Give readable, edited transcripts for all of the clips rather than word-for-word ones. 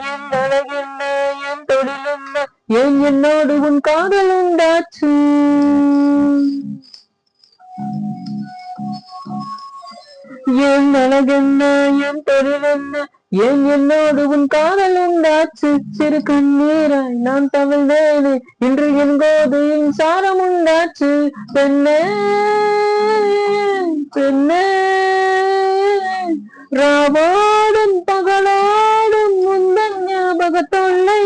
என் அழகென்ன, என் தொழில் என்ன, ஏன் என்னோடு உன் காதல் உண்டாச்சு? என் அழகென்ன, என் தொழில் என்ன, ஏன் என்னோடு உன் காதல் உண்டாச்சு? சிறு கண்ணீராய் நான் தவிழ்ந்தேனே, இன்று என் கோதையின் சாரம் உண்டாச்சு. பெண்ணே பெண்ணே, ராவோடும் பகலோடும் முந்தன் ஞாபக தொல்லை,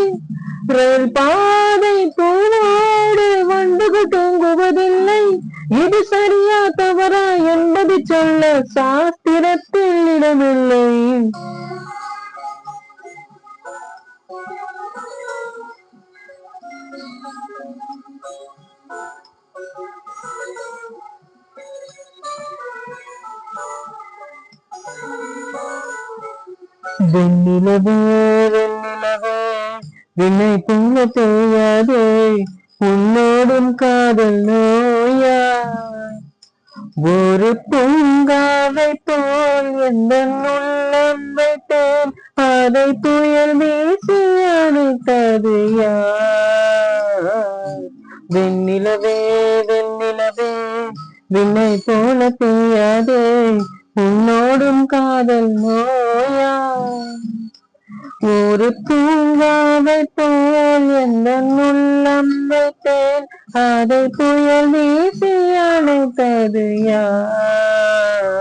ரயில் பாதை பூவோடு வண்டுகள் தூங்குவதில்லை. இது சரியா தவறா என்பது சொல்ல சாஸ்திரத்தில் இடமில்லை. வெண்ணிலவே வெண்ணிலவே, விண்ணை போல பெய்யாதே, உன்னோடும் காதல் நோயா? ஒரு பூங்காவை போல் எந்த உள்ளம் வைத்தேன், அதை புயல் வீசி அணைத்தது யார்? வெண்ணிலவே வெண்ணிலவே, விண்ணை போல பெய்யாதே, உன்னோடும் காதல் நோயா? ஒரு பூங்காவை போல் எந்த உள்ளம் வைத்தேன், அதை புயல் வீசி அணைத்தது யார்?